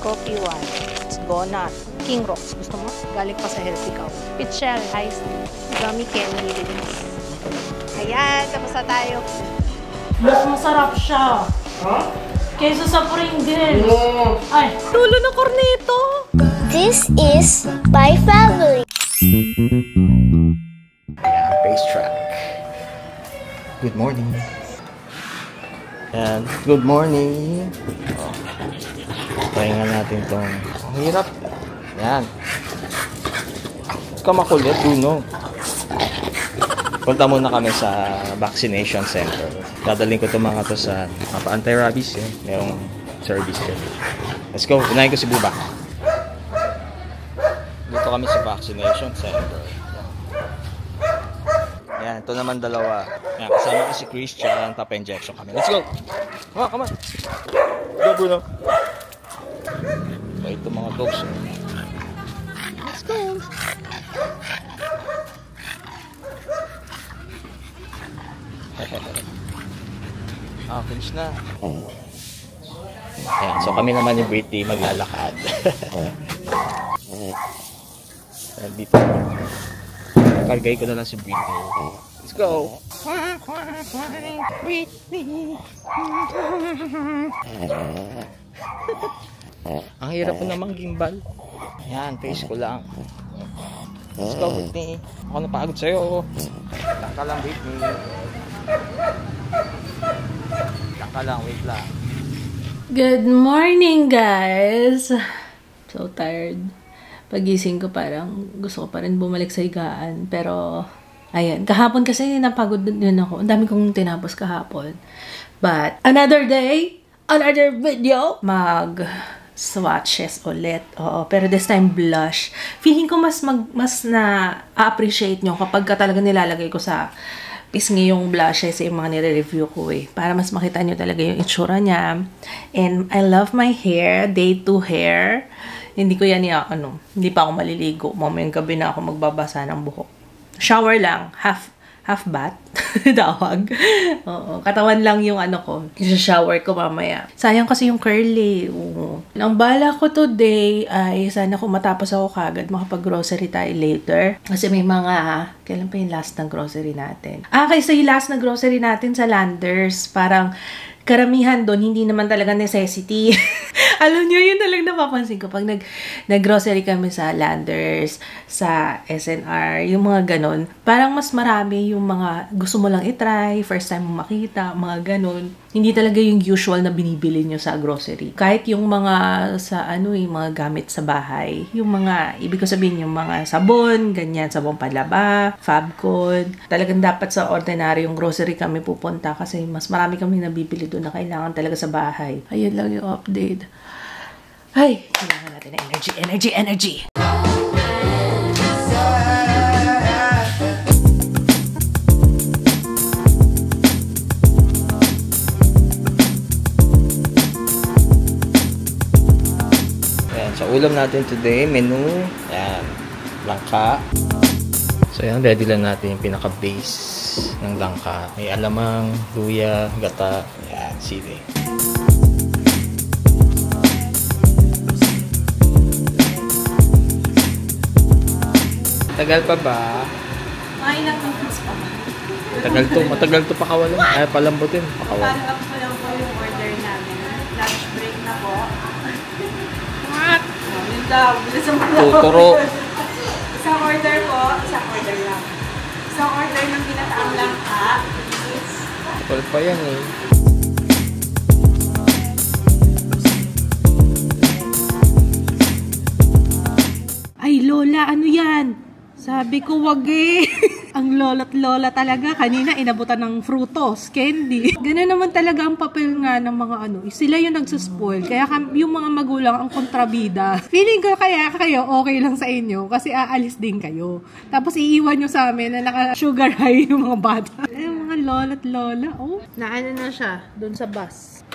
Coffee One, Donut, King Rocks. Gusto mo? Galing pa sa Healthy Cow. Pitchel, Ice Tea, Gummy Candy Release. Ayan, tapos na tayo. Mas masarap siya. Huh? Kaysa sa Pringles. No. Ay, tulo na korneto. This is my family. Ayan, pace track. Good morning. Ayan, good morning. Oh. Pahinga natin itong... Ang hirap. Ayan. Huwag ka makulit, Bruno. Punta muna kami sa vaccination center. Dadaling ko itong mga to sa anti-rabies. Eh. Merong service din. Let's go. Unahin ko si Buba. Dito kami sa vaccination center. Ayan, ito naman dalawa. Ayan, kasama ko si Christian. Tapa injection kami. Let's go! Come on! Go, Bruno! So, ito mga dogs. Let's go! Finish na. Ayan, so kami naman ni Britney maglalakad. Dito. Kargay ko na lang si Britney. Let's go! Britney! Ang hirap ko namang gimbal. Ayan, face ko lang. Let's go, Britney. Ako napagod sa'yo. Taka lang, Britney. Taka lang, wait lang. Good morning, guys. So tired. Pagising ko parang gusto ko pa rin bumalik sa higaan. Pero, ayan. Kahapon kasi napagod din ako. Ang dami kong tinapos kahapon. But, another day, another video. Swatches ulit. Oo, pero this time blush. Feeling ko mas na-appreciate nyo kapag ka talaga nilalagay ko sa pisngi yung blushes yung mga nire-review ko eh. Para mas makita nyo talaga yung itsura niya. And I love my hair. Day 2 hair. Hindi ko yan hindi pa ako maliligo. Mamayang gabi na ako magbabasa ng buhok. Shower lang. Half bath. Tawag. Oo. Katawan lang yung ko. I-shower ko mamaya. Sayang kasi yung curly. Oo. Ang bala ko today ay sana kung matapos ako kagad makapag-grocery tayo later. Kasi may mga... Kailan pa yung last ng grocery natin? Kasi yung last na grocery natin sa Landers. Parang karamihan doon, hindi naman talaga necessity. Alam nyo, yun talagang napapansin ko. Pag nag-grocery kami sa Landers, sa SNR, yung mga ganon, parang mas marami yung mga gusto mo lang itry, first time mo makita, mga ganon. Hindi talaga yung usual na binibili nyo sa grocery. Kahit yung mga sa mga gamit sa bahay, yung mga, ibig ko sabihin, yung mga sabon, ganyan, sabon panlaba, Fabcon. Talagang dapat sa ordinaryong grocery kami pupunta kasi mas marami kami nabibili doon na kailangan talaga sa bahay. Ayun lang yung update. Ay, kailangan natin ng energy. So, ulam natin today, menu. Ayan, langka. So, ayan, ready lang natin yung pinaka-base ng langka. May alamang, luya, gata, ayan, sili. Tagal pa ba? Mainap ng foods pa. Matagal to pakawalan. Ay, palambutin. Pakawalan. Parang ako lang po yung order namin. Lunch break na po. What? Yun daw. Bilis mo daw. Tuturo. Isang order po. Isang order lang. Isang order ng ginataang langka. Kulit pa yan eh. Ay, Lola, ano yan? Sabi ko, wag eh. Ang lola't lola talaga. Kanina, inabutan ng frutos, candy. Ganun naman talaga ang papel nga ng mga Sila yung nagsuspoil. Kaya yung mga magulang ang kontrabida. Feeling ko kaya kayo okay lang sa inyo kasi aalis din kayo. Tapos iiwan nyo sa amin na naka-sugar high yung mga bata. Ay, mga lola't lola. Oh, naano na siya doon sa bus.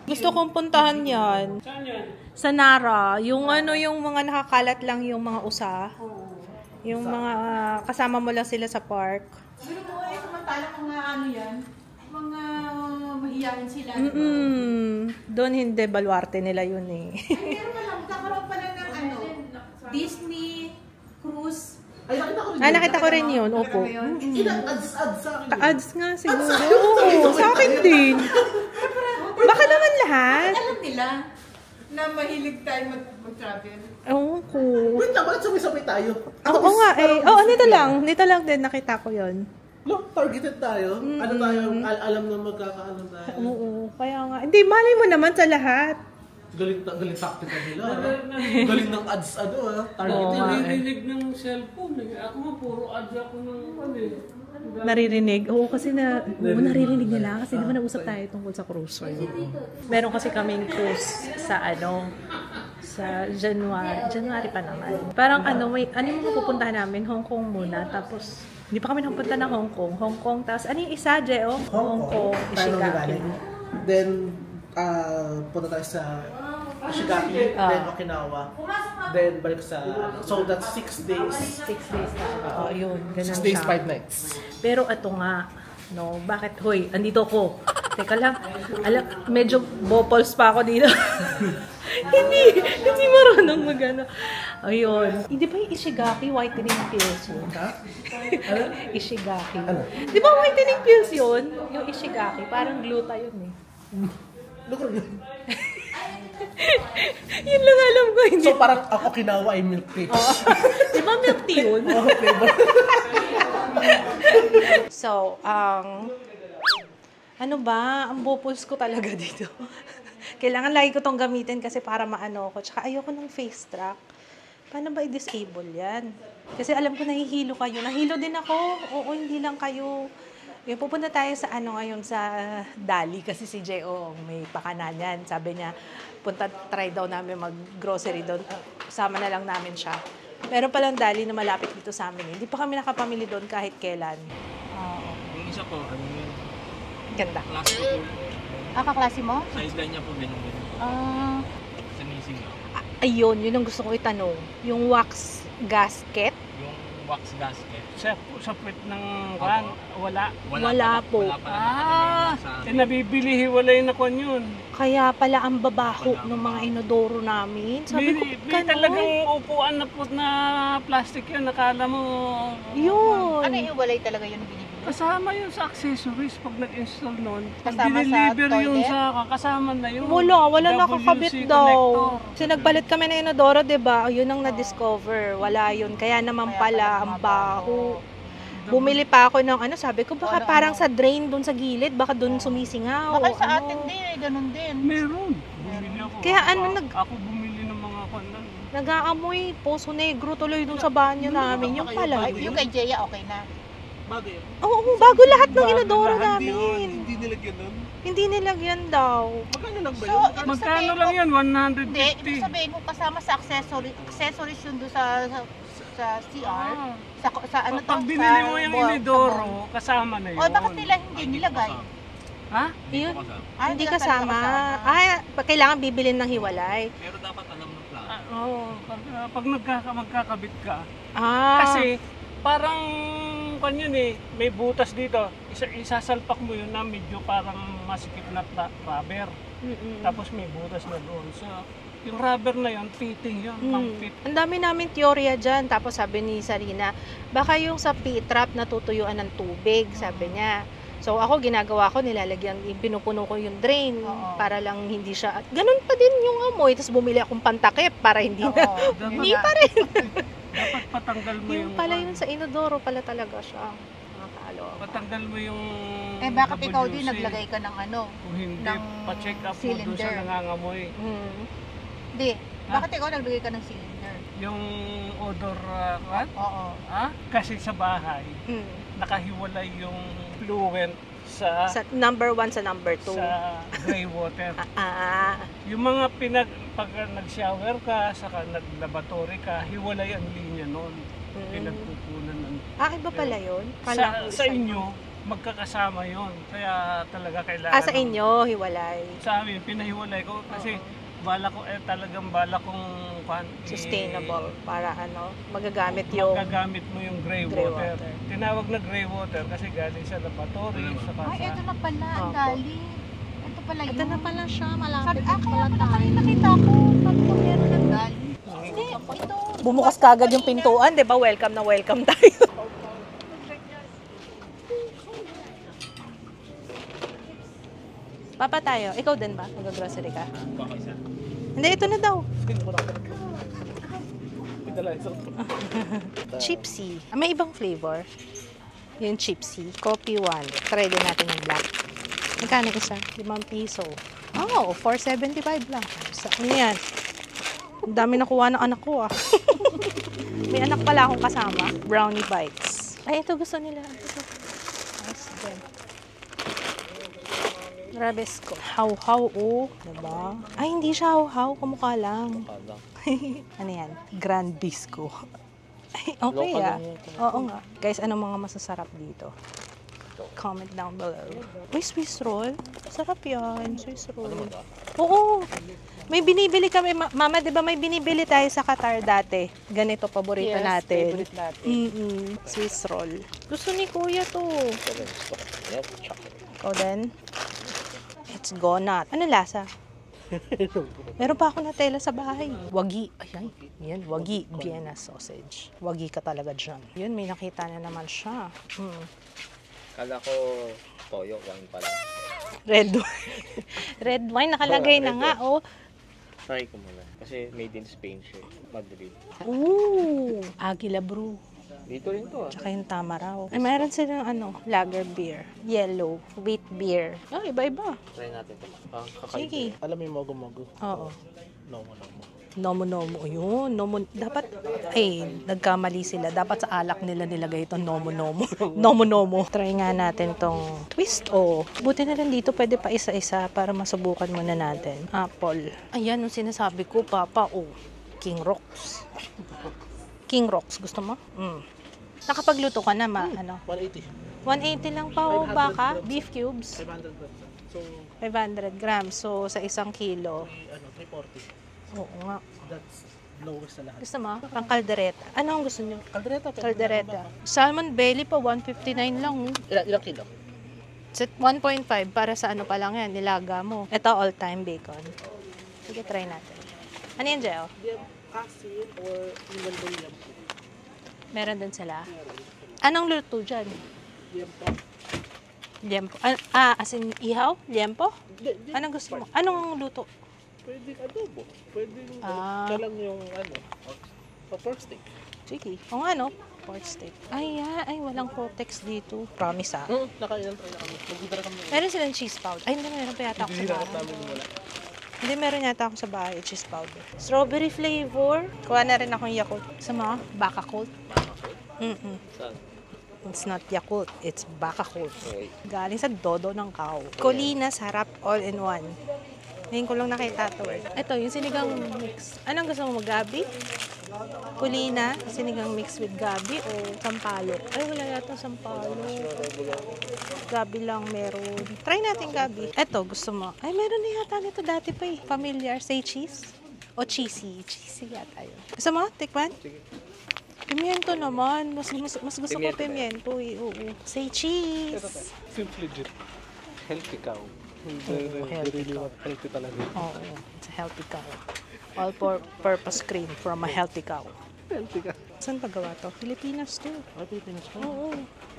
Gusto kong puntahan yan. Saan yan? Sa Nara, yung yung mga nakakalat lang yung mga usa. Yung mga kasama mo lang sila sa park. Siguro mo ay samantalang mga yan, mga mahiyain sila. Doon hindi, baluarte nila yun eh. Meron pa lang, magkakaroon pala ng Disney, cruise. Nakita ko rin yun, opo. Ilang ads sa akin. Ka-ads nga siguro. Oo, sa akin din. Baka naman lahat. Alam nila na mahilig tayo mag-travel. Oo ko. Wait lang, bakit sabay-sabay tayo? Oo nga eh. Oo, nito lang din nakita ko yun. Look, targeted tayo. Ano tayo, alam na magkakaalam tayo. Oo, kaya nga. Hindi, malay mo naman sa lahat. Galing tactical nila. Galing ng ads, targeted. Narinig ng cellphone eh. Ako nga, puro ads ako ng Naririnig. Oo, kasi naririnig nila. Kasi di ba nag-usap tayo tungkol sa cruise. Meron kasi kaming cruise sa sa January pa naman. Parang yung pupuntahan namin? Hong Kong muna. Tapos, hindi pa kami napunta ng Hong Kong. Tapos, ano yung isa, Jeo? Hong Kong, Ishigaki. Then, punta tayo sa Ishigaki, then Okinawa. Then, balik sa, so that's 6 days. 6 days na. Oo, yun. 6 days, 5 nights. Pero ito nga, no, bakit, hoy, andito ko. Teka lang, medyo bopols pa ako dito. hindi marunong magano. Ayun. Di ba yung Ishigaki, whitening pills yun? Ha? Ishigaki. Di ba whitening pills yun? Yung Ishigaki, parang gluta yun eh. Yun lang alam ko. Hindi. So parang ako Okinawa ay milk tea. Di ba milk tea yun? So, ano ba? Ang bopols ko talaga dito. Kailangan lagi ko tong gamitin kasi para maano ko. Tsaka ayoko ng face track. Paano ba i-disable yan? Kasi alam ko nahihilo kayo. Nahilo din ako. Oo, hindi lang kayo. Yung pupunta tayo sa ngayon sa Dali kasi si J.O. may pakanan yan. Sabi niya, try daw namin mag-grocery doon. Sama na lang namin siya. Meron palang Dali na malapit dito sa amin. Hindi pa kami nakapamili doon kahit kailan. Yung isa po, ano yun? Ganda. Last po po. Kaklase mo? Sideline niya po, ganyan-ganyan. Sa missing na. Ayun, yun ang gusto ko itanong. Yung wax gasket? Yung wax gasket. Sa puwet ng kan, wala. Wala po. Nabibili, hiwalay na kon yun. Kaya pala ang babaho ng mga inodoro namin. Sabi ko, talagang upuan na po na plastic yun. Nakala mo... Yun. Ano yung walay talaga yun binibili? Kasama yun sa accessories pag nag-install nun. Kasama sa Dineliver yun toilet? kasama na yun. Wala nakakabit WC daw. connector. Kasi nagpalit kami ng inodoro, diba? Yun ang na-discover. Wala yun. Kaya naman pala ang baho. Bumili pa ako ng sabi ko baka parang sa drain doon sa gilid, baka doon sumisingaw. Baka sa atin din, ganun din. Meron. Bumili ako. Kaya Ako bumili ng mga kondang. nag-aamoy Poso Negro tuloy doon sa banyo namin. Yung pala. Yung kay Jeya, okay na. Bago yun. Oo, bago lahat ng inodoro namin. Hindi nilagyan nun. Hindi nilagyan daw. Magkano lang ba So, yun? ibig Magkano sabihin lang ko- yan? Hindi, ibig 150. sabihin kung kasama sa accessories yun doon sa CR, sa ano to, Pag binili mo yung sa ball. inidoro, kasama na yun. O, bakit nila hindi nilagay? Ha? Yun. Ah, Hindi kasama. kasama. Kailangan bibilin ng hiwalay. Pero dapat alam ng plan. Oo, pag magkakabit ka. Ah. Kasi parang kanyan may butas dito. Isasalpak mo yun na medyo parang masikip na rubber. Tapos may butas na doon. So, yung rubber na yun, fitting yun, pang-fit. Ang dami namin teorya dyan. Tapos sabi ni Sarina, baka yung sa P-trap natutuyuan ng tubig, sabi niya. So ako ginagawa ko, pinupuno ko yung drain para lang hindi siya, ganun pa din yung amoy. Tapos bumili akong pantakip para hindi na, hindi pa rin. Dapat patanggal mo yung... Yung pala yun sa inodoro pala talaga siya. Nakakaloka. Patanggal mo yung... Bakit ikaw din WC. naglagay ka ng Kung hindi, ng pa-check up mo doon sa cylinder? nangangamoy. Hindi. Bakit ikaw naglagay ka ng cylinder? Yung odor, Oo. Kasi sa bahay, nakahiwalay yung fluent sa Sa number 1 sa number 2. sa gray water. Yung Yung mga pag nag-shower ka, saka nag-lavatory ka, hiwalay ang linya nun. Pinagpupunan ng... iba pala yun? Sa inyo, magkakasama yon. Kaya talaga kailangan... sa inyo, hiwalay. Sa amin, pinahiwalay ko kasi bala ko talagang bala kong Sustainable. Para magagamit yung... magagamit mo yung gray Gray water. water. Tinawag na gray water kasi galing sa lavatory, saka Ay, sa... eto na pala, ang Opo. galing. pala yun. Ito na pala siya, Sabi, malapit na kaya pala pala tayo. kanina nakita ko. Sabi ko, meron ng dali. Hindi, ito. Bumukas kagad yung pintuan, di ba? Welcome na welcome tayo. Papa tayo. Ikaw din ba? Mag-grocery ka? Hindi, ito na daw. Chipsy. May ibang flavor. Yung chipsy. Coffee wallet. Try din natin yung black. Magkano isa? 5 piso. Oh, 4.75 lang. Ano yan? Ang dami nakuha ng anak ko ah. May anak pala akong kasama. Brownie bites. Ay, ito gusto nila. Ito. Nice din. Rabesco. How-how, oh. Diba? Ay, hindi siya how-how. Kumukha lang. Ano yan? Grand Bisco. Ay, okay ah. Oo nga. Guys, anong mga masasarap dito? Comment down below. Uy, Swiss roll. Sarap yan. Swiss roll. Oo. May binibili kami. Mama, di ba may binibili tayo sa Qatar dati? Ganito, paborito natin. Favorite natin. Swiss roll. Gusto ni Kuya to. Ikaw din? It's gonat. Ano lasa? Meron pa ako na tela sa bahay. Wagi. Ayan. Yan. Wagi. Vienna sausage. Wagi ka talaga dyan. Yun, may nakita na naman siya. Kala ko toyo wine pala. Red wine. Red wine. Nakalagay na nga, oh. Try ko muna. Kasi made in Spain siya. Madrid. Ooh. Aguila brew. Dito rin to ah. Tsaka yung Tamaraw. Ay, mayroon silang lager beer. Yellow. Wheat beer. Oh, iba-iba. Try natin ito. Sige. Alam mo yung mogo-mogo? Oo. No. Nomo-nomo. Yun. Dapat, nagkamali sila. Dapat sa alak nila nilagay itong nomo-nomo. Nomo-nomo. Try nga natin tong twist. Buti na rin dito. Pwede pa isa-isa para masubukan muna natin. Apple. Ayan, yung sinasabi ko, Papa. King Rocks. King Rocks. Gusto mo? Nakapagluto ka na, 180. 180 lang pa, baka. Beef cubes. 500 grams. So, 500 grams. So, sa 1 kilo. 340. Oo nga. That's lowest sa lahat. Gusto mo? Pang kaldereta. Ano ang gusto nyo? Caldereta. Kaldereta. Salmon belly pa, 159 lang. Ilang kilo? Set 1.5 para sa ano pa lang yan, nilaga mo. Ito, all-time bacon. Sige, try natin. Ano yan, Jeo? Asin or even liempo. Meron din sila. Anong luto dyan? Liempo. Liempo. As in, ihaw? Liempo? Anong gusto mo? Anong luto? Pwede adobo. Pwede Ah. lang yung pork steak. Sige. O nga, no? Pork steak. Ay, walang Protex dito. Promise, ah. Nakailan tayo na kami. Mag-dira kami. Meron silang cheese powder. Ay, hindi, meron pa yata ako sa Hihirap bahay. namin wala. Hindi, meron yata ako sa bahay, cheese powder. Strawberry flavor. Kuha na rin akong Yakult. Sa mga Baka Colt. Saan? It's not Yakult, it's Baka Colt. Okay. Galing sa Dodo ng Cow. Colinas, harap, all in one. Ngayon ko lang nakita to eh. Ito, yung sinigang mix. Anong gusto mo, gabi? Colina, sinigang mix with gabi o sampalok? Ay, wala yata sampalok. Gabi lang meron. Try natin gabi. Ito, gusto mo? Ay, meron na yata nito dati pa eh. Familiar, say cheese? O cheesy? Cheesy yata yun. Gusto mo? Tikman? Sige. Pimiento naman. Mas gusto ko Pimiento ba yan? pimiento eh. Oo. Say cheese. Simply legit. Healthy cow. healthy cow. Healthy talaga. Oo. It's a healthy cow. All-purpose cream from a healthy cow. Healthy ka. Saan paggawa to? Pilipinas to. Pilipinas ko. Oo.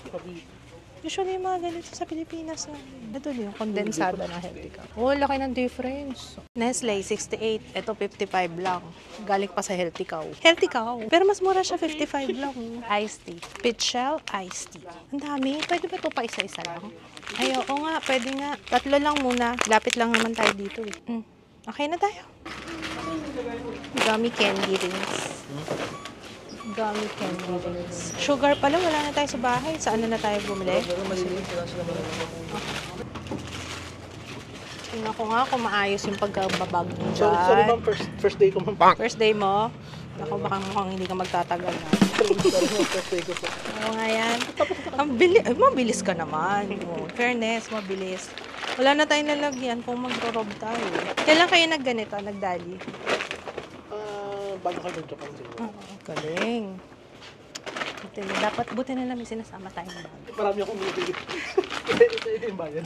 Cavite. Usually yung mga ganito sa Pilipinas na. Ito yung kondensado ng healthy cow. Oh, laki ng difference. Nestle, 68. Ito, 55 lang. Galing pa sa healthy cow. Healthy cow. Pero mas mura siya, 55 lang. Iced tea. Pitchell iced tea. Ang dami. Pwede ba ito pa isa-isa lang? Ay, oo nga. Pwede nga. 3 lang muna. Lapit lang naman tayo dito eh. Okay na tayo. Gummy candy rings. Gummy candy rings. Sugar pala, wala na tayo sa bahay. Saan na tayo bumili? Tingnan ko nga kung maayos yung pagkababag mo dyan. Sorry ma'am, first day ko ma'am. First day mo? Ako baka mukhang hindi ka magtatagal na. First day ko po. Oo nga yan. Mabilis ka naman. Oh, fairness, mabilis. Wala na tayong lalagyan kung magro-rob tayo. Kailan kayo nagganito, nagdali? Bago kayo nag-Japan siguro. Galing. Buti na lang may sinasama tayong bag. Marami akong bibili. Ito yung bayan.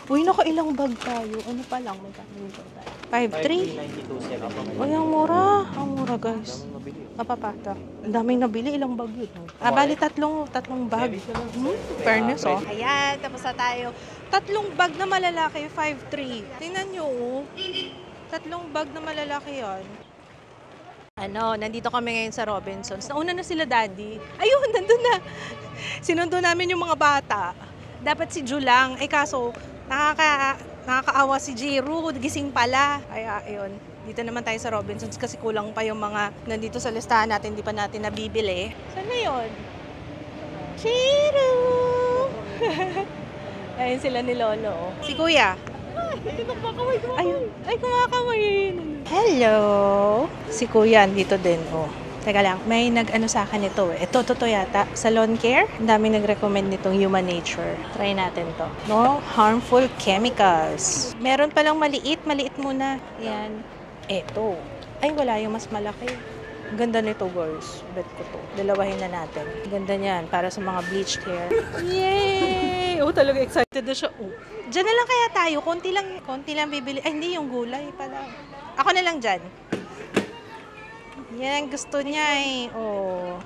Uy, nakailang bag tayo. Ano pa lang, magkano nito tayo? 5,300. Uy, ang mura. Ang mura, guys. Mapapata. Ang daming nabili. Ilang bag yun? Bali tatlong bag. Fairness, oh. Ayan, tapos na tayo. 3 bag na malalaki, 5,300. Tingnan nyo, oh. 3 bag na malalaki yan. Nandito kami ngayon sa Robinsons. Nauna na sila, Daddy. Ayun, nandun na. Sinundo namin yung mga bata. Dapat si Ju lang. Kaso, nakakaawa si Jiro. Gising pala. Kaya, ayun. Dito naman tayo sa Robinsons kasi kulang pa yung mga nandito sa listahan natin. Hindi pa natin nabibili. Saan na yun? Jiro! Ayun sila ni Lolo. Si Kuya. Ay, kumakaway. Hello! Si Kuya, dito din, oh. Teka lang, may nag-ano sa akin ito, eh. Ito yata. Salon Care. Ang daming nag-recommend nitong Human Nature. Try natin to. No harmful chemicals. Meron palang maliit muna. Yan. Ito. Ay, wala yung mas malaki. Ang ganda nito, girls. Bet ko to. Dalawahin na natin. Ganda niyan, para sa mga bleached hair. Yay! Oh, talaga excited na siya. Oh. Diyan na lang kaya tayo. Konti lang bibili. Ay, hindi, yung gulay pala. Ako na lang dyan. Yan, gusto niya eh. Oh.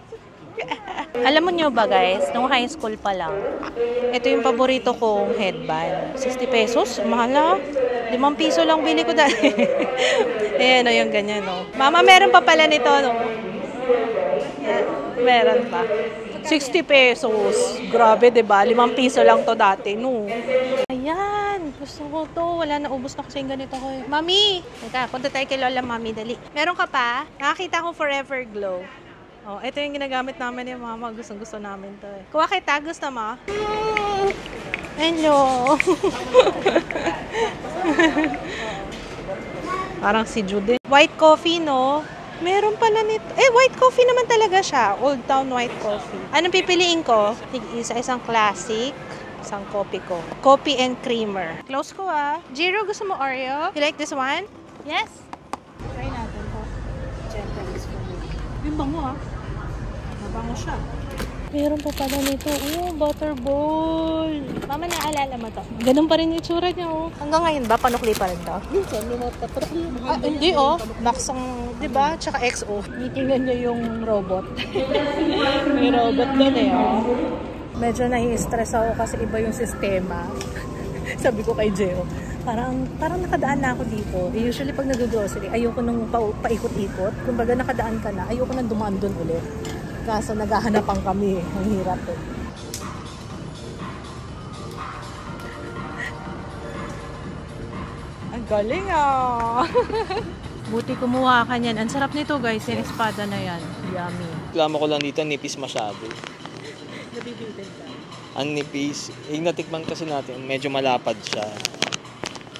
Alam mo nyo ba, guys, nung high school pa lang, ito yung paborito kong headband. 60 pesos? Mahal na. 5 piso lang bili ko dati. Ayan, yung ganyan, no. Mama, meron pa pala nito, no. Meron pa. 60 pesos. Grabe, diba? 5 piso lang to dati, no. Ayan. Gusto ko to. Wala na, ubos na kasi yung ganito ko. Mami! Teka, punta tayo kay Lola, Mami. Dali. Meron ka pa? Nakakita ko Forever Glow. Oh, ito yung ginagamit namin ni Mama. Gustong-gusto namin to eh. Kuha kita. Gusto mo? Hello! Parang si Jude. White coffee, no? Meron pala nito. White coffee naman talaga siya. Old Town White Coffee. Anong pipiliin ko? Isang classic. Isang coffee ko. Coffee and creamer. Close ko, ah. Jiro, gusto mo Oreo? You like this one? Yes? Try natin to. Gentle is for me. Yung bango, ah. Mabango siya. Meron pa pala nito. Oh, butterball. Mama, naalala mo to? Ganun pa rin yung tsura niya, oh. Hanggang ngayon ba? Panukli pa rin to? Minsan, may mga patrokli. Hindi, oh. Max ang, di ba? Tsaka XO. Titingnan niyo yung robot. May robot doon eh, oh. Medyo nai-stress ako kasi iba yung sistema. Sabi ko kay Jeo, parang nakadaan na ako dito. Usually pag nag-grocery, ayoko nang paikot-ikot. Kumbaga nakadaan ka na, ayoko nang dumaan doon ulit. Kaso naghahanapan kami. Ang hirap eh. Ang galing ah! Buti kumuha ka niyan. Ang sarap nito guys, yung espada na yan. Yummy. Reklamo ko lang dito, nipis masyado. Nabibitin ka. Ang nipis, yung natikman kasi natin, medyo malapad siya.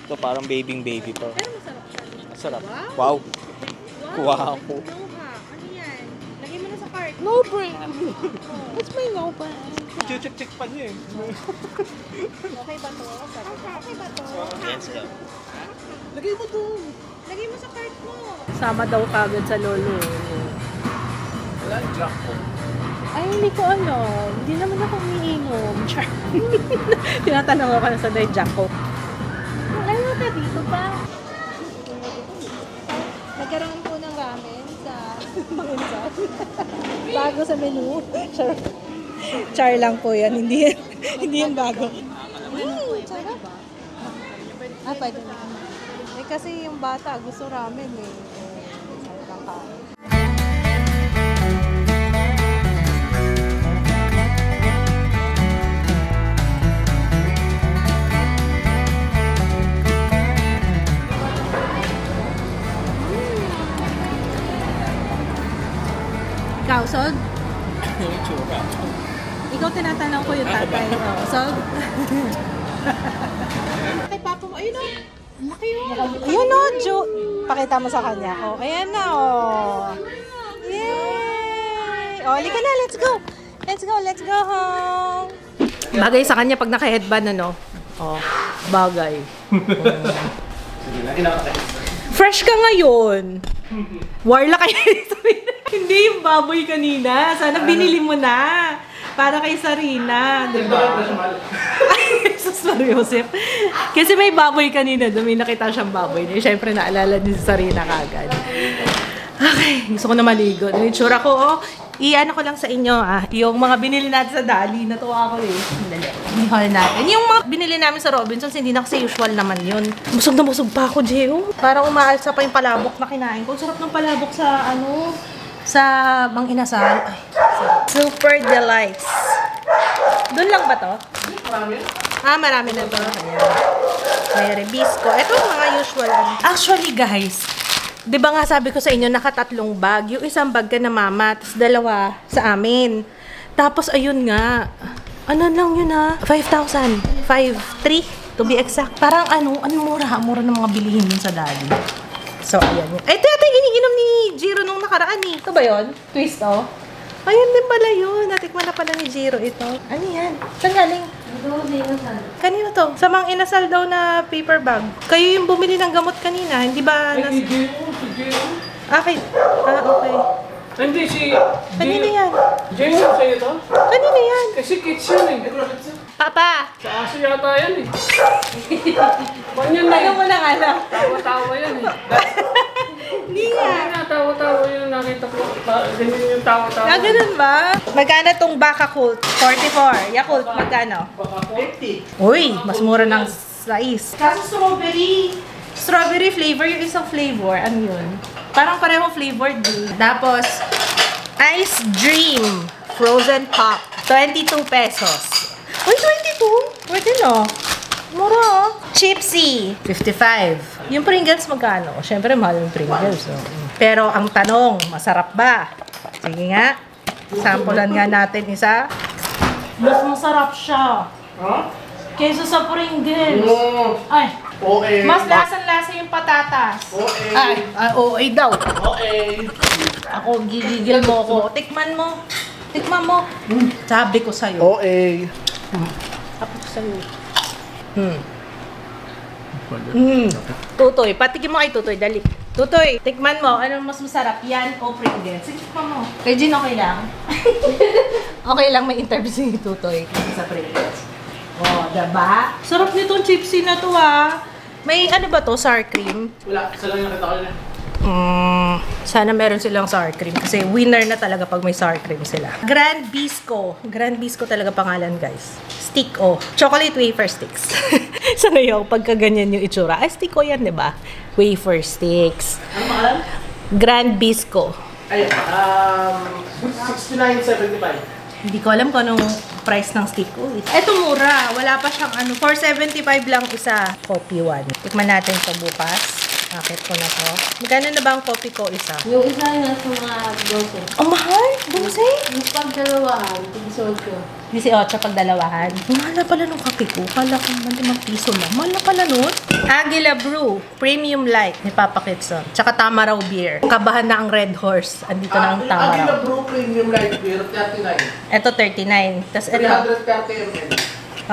Ito parang baby pa. Pero masarap siya. Masarap. Wow! Kuha ako. Ano yan? Lagay mo na sa cart. No brain. What's my no brain? Check pa niya eh. Okay ba to? Okay ba to? Let's go. Lagay mo doon. Lagay mo sa cart mo. Sama daw kagad sa lolo. Wala yung junk ko. Ay, hindi ko alam. Hindi naman ako umiinom. Char. Tinatanong ako na sa Jack ko. Ano ka dito pa? Nagkaroon po ng ramen sa Manginsan. Bago sa menu. Char lang po yan. Hindi yan bago. Sarap. Pwede na. Kasi yung bata gusto ramen eh. Sarap lang ka. Ikaw, Sog? Ikaw tinatanong ko yung tatay. Sog? Tatay, papa mo. Ayun o. Laki yun. Ayun o, Jo. Pakita mo sa kanya. Oh, ayan na o. Yay! O, halika na. Let's go. Let's go home. Bagay sa kanya pag naka-headband, ano? Oh, bagay. Fresh ka ngayon. Warla kayo dito. Hindi yung baboy kanina. Sana binili mo na. Para kay Sarina. Diba? Ay, Jesus Maria Joseph. Kasi may baboy kanina. May nakita siyang baboy. Siyempre, naalala din si Sarina kagad. Okay. Gusto ko na maligo. Yung itsura ko, oh. I-ano ko lang sa inyo, yung mga binili natin sa Dali. Natuwa ako eh. I-haul natin. Yung mga binili namin sa Robinsons, hindi na kasi usual naman yun. Busog na busog pa ako, Jeo. Parang umaalsa pa yung palabok na kinain ko. Sarap ng palabok sa, sa Mang Inasal. Ay, Super Delights. Doon lang ba to? Marami. Marami na to. Ayan. May rebisco. Ito yung mga usual. Actually, guys, di ba nga sabi ko sa inyo, nakatatlong bag. Yung isang bag ka na mama, tapos dalawa sa amin. Tapos, ayun nga. Ano lang yun 5,000. 5,300 to be exact. Parang mura. Mura ng mga bilihin yun sa Dali. So, ayan yun. Ito yung iniinom ni Jiro nung nakaraan eh. Ito ba yun? Twist, oh. Ayun din pala yun. Natikman na pala ni Jiro ito. Ano yan? Saan galing? Kanino to? Sa Mang Inasal daw na paper bag. Kayo yung bumili ng gamot kanina. Hindi ba? Si Jiro. Okay. Okay. Hindi, Kanino yan? Jiro, sa'yo to? Kanino yan? Kasi kids yun eh. Papa! Sa aso yata yan eh. Banyan na Ayaw mo lang alam. Tawa-tawa yan eh. Hindi nga. Tawa-tawa yung nakita ko. Ganyan yung tawa-tawa. Ganun ba? Magkano tong Baka Cult? 44. Yakult, magkano? 50. Uy, mas mura ng size. Kaso strawberry. Strawberry flavor, yung isang flavor. Ano yun? Parang pareho flavored din. Tapos, Ice Dream Frozen Pop. 22 pesos. Uy, 22? Pwede no? Mura. Chipsy. 55. Yung Pringles magkano? Siyempre, mahal yung Pringles. So. Pero ang tanong, masarap ba? Sige nga. Sampulan nga natin isa. Mas masarap siya. Huh? Kaysa sa Pringles. Ay, Okay. mas lasang-lasa yung patatas. Okay. Ay, OA daw. Okay. Ako, gigigil mo ako. Tikman mo. Tikman mo. Sabi ko sa'yo. Okay. Sabi ko sa'yo. Tutoy, patikin mo kay Tutoy, dali. Tutoy, tikman mo. Anong mas masarap? Yan o Pringles? Sige, tikman mo. Regine, okay lang? Okay lang may interview si Tutoy sa Pringles. Oh, diba? Sarap nitong chipsy na to May ano ba to? Sour cream? Wala. Isa lang yung nakita ko na. Sana meron silang sour cream kasi winner na talaga pag may sour cream sila. Grand Bisco. Grand Bisco talaga pangalan, guys. Stick chocolate wafer sticks. So ngayon, pagka ganyan yung itsura, stick yan, di ba? Wafer sticks. Ano pangalan? Grand Bisco. Ayun. 69.75. Hindi ko alam kung anong price ng stick Eto mura. Wala pa siyang 475 lang isa. Coffee 1. Tikman natin ito bukas. Akit ko na to. Magkano na ba ang coffee ko isa? Yung isa na sa mga 12. Oh, mahal? 12? Yung pagdalawahan, tigisod ko. 18 pag dalawahan. Mahal na pala nung kape ko. Kala ko 5 piso lang. Mahal na pala nun. Aguila Brew. Premium Light. Ni Papa Kitson. Tsaka Tamaraw Beer. Kabahan na ang Red Horse. Andito na ang Tamaraw. Aguila Brew Premium Light Beer, 39. Ito 39. Tapos ito. 330 ml.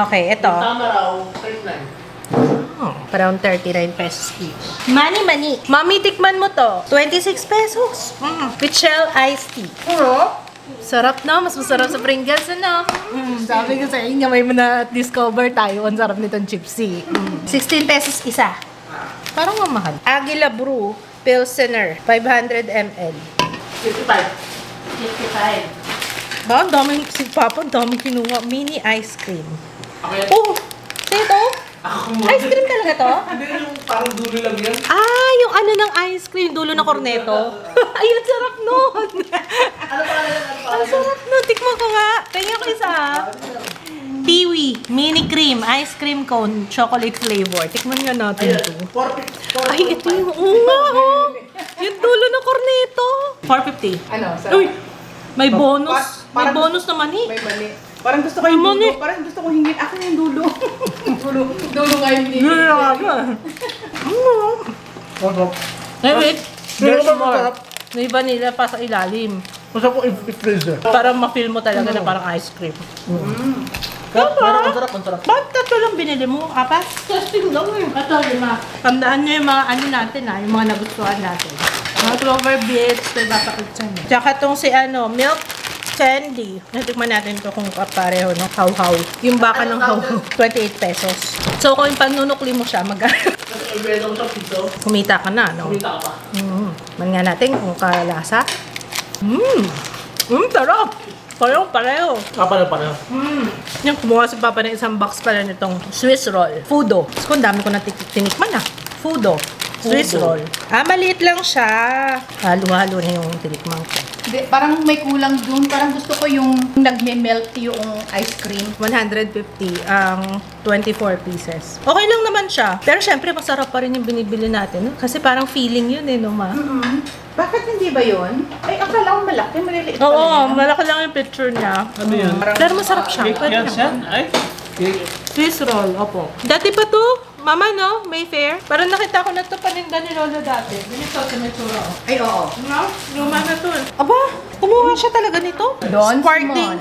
Okay, ito. Tamaraw, 39. Around 39 pesos each. Mani. Mami, tikman mo to. 26 pesos. With shell iced tea. Sarap na. Mas masarap sa Pringles, sabi ko sa inyo, may na-discover tayo. Ang sarap nitong chipsy. 16 pesos isa. Parang mamahal. Aguila Brew Pilsener. 500 ml. 55. Ba, ang daming, si Papa, ang daming kinuha. Mini ice cream. Okay. Oh! Sa'yo to? Ice cream talaga to? Hindi, yung parang dulo lang yan. Yung ano ng ice cream, dulo ng corneto. Ay, ang sarap nun. Ano pa yan? Ang sarap nun. Tikman ko nga. Tingnan ko isa. Piwi, mini cream, ice cream cone, chocolate flavor. Tikman nga natin ito. 450. Ay, ito yung yung dulo ng corneto. 450. Ano? Uy, may bonus. May bonus naman eh. May mali. Parang gusto ko yung dulo. Parang gusto ko hingin. Ako yung dulo. dulo nga yung hindi. Wait. There's more. May vanilla pa sa ilalim. Masarap ko i-freezer. Para ma-feel mo talaga na parang ice cream. Parang ang sarap. Ba't tatlo lang binili mo? Apat? Testing lang eh. Ito, 5. Tandaan nyo yung mga ano natin yung mga nagustuhan natin. Mga clover bits. Ito napakit dyan. Tsaka itong si milk candy. Natikman natin ito kung kapareho ng how-how. Yung baka ng how-how. 28 pesos. So, kung panunukli mo siya, kumita ka na, no? Kumita ka pa. Man nga natin kung kalasa. Sarap! Pareho. Pareho. Yung kumuha si Papa ng isang box pala nitong Swiss roll. Fudo. Tapos kung dami ko na tinikman na. Fudo. Swiss roll. Maliit lang siya. Halo-halo na yung tinikman ko. Hindi, parang may kulang dun. Parang gusto ko yung nagme-melt yung ice cream. 150 ang 24 pieces. Okay lang naman siya. Pero syempre, masarap pa rin yung binibili natin. Kasi parang feeling yun no, ma? Bakit hindi ba yun? Ay, akala ko malaki. Maliliit pa Oo, malaki lang yung picture niya. Ano yun? Pero masarap siya. Cake Pwede yan naman. siya? Ay, cake. Swiss roll, opo. Dati pa to, Mama, no? Mayfair. Parang nakita ko na to paninda ni Lolo dati. Ganito, sa Metsura, oh. Ay, oo. No? Luma na to. Aba, kumuha siya talaga nito. Don Sparkling.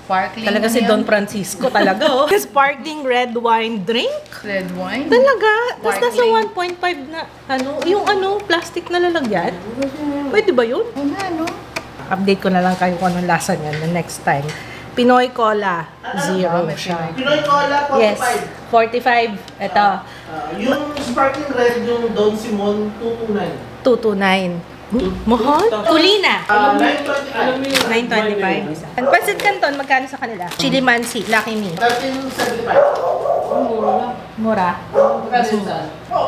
Sparkling. Talaga si Don Francisco talaga, oh. Sparkling red wine drink. Red wine. Talaga? Tapos nasa Sparkling. 1.5 na, yung plastic na lalagyan. Pwede ba yun? Ano? Update ko na lang kayo kung anong lasa niyan the next time. Pinoy Cola. Zero siya. Pinoy Cola, 45. Yes. 45. Ito. Yung sparkling red, yung Don Simon, 229. 229. Mohon? Kulina. 925. 925. Ang Pancit Canton, magkano sa kanila? Chili Mansi, Lucky Me. 1375. Mura.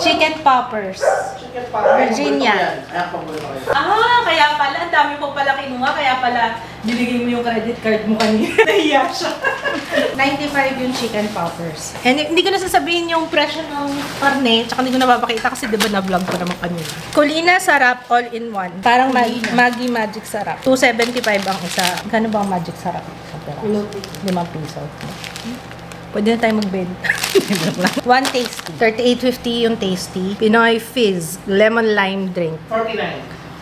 Chicken Poppers. Virginia. Kaya pala, ang dami po pala kinuha, kaya pala binigay mo yung credit card mo kanina. Nahiya siya. 95 yung chicken poppers. And hindi ko na sasabihin yung presyo ng karne, tsaka hindi ko napapakita kasi diba na-vlog ko naman kanina. Kulina Sarap all-in-one. Parang Maggi Magic Sarap. 275 ang isa. Gano'n ba ang Magic Sarap? 5 piso. Pwede na tayo magbenta. One tasty. 38.50 yung tasty. Pinoy Fizz Lemon Lime Drink.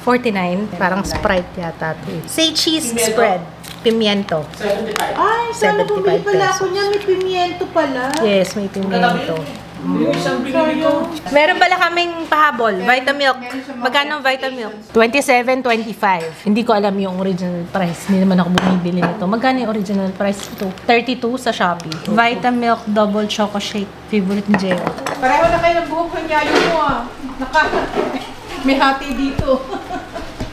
49. Parang Sprite yata ito. Say cheese spread. Pimiento. 75. Ay, sana 75 bumili pala pesos. ako niya. May pimiento pala. Yes, may pimiento. Isang binili ko. Meron pala kaming pahabol. Vitamilk. Magkano ang Vitamilk? 27.25. Hindi ko alam yung original price. Hindi naman ako bumibili nito. Magkano yung original price ito? 32 sa Shopee. Vitamilk Double Choco Shake. Favorite ni Jero. Pareho na kayo ng buhok ng yayo mo May hati dito.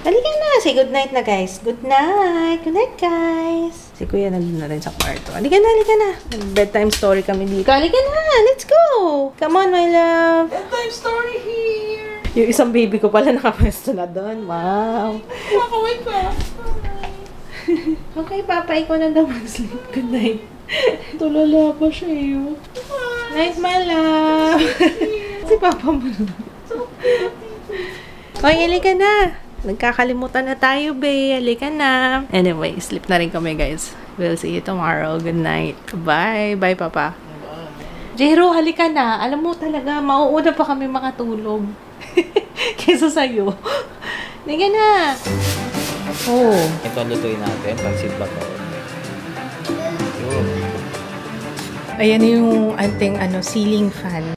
Halika na. Say good night na, guys. Good night. Good night, guys. Si Kuya nandun na rin sa kwarto. Halika na, halika na. Bedtime story kami dito. Halika na. Let's go. Come on, my love. Bedtime story here. Yung isang baby ko pala nakapwesto na doon. Wow. Makaway ka. Okay, Papa. Ikaw na daw mag-sleep. Good night. Tulala pa siya eh. Night, my love. Si Papa mo na. Okay, halika na. Nagkakalimutan na tayo, babe. Halika na. Anyway, sleep na rin kami, guys. We'll see you tomorrow. Good night. Bye. Bye, Papa. Jero, halika na. Alam mo talaga, mauuna pa kami makatulog. Kesa sa'yo. Halika na. Oh. Ito lutuin natin, pansit bato. Ayan yung anting ceiling fan.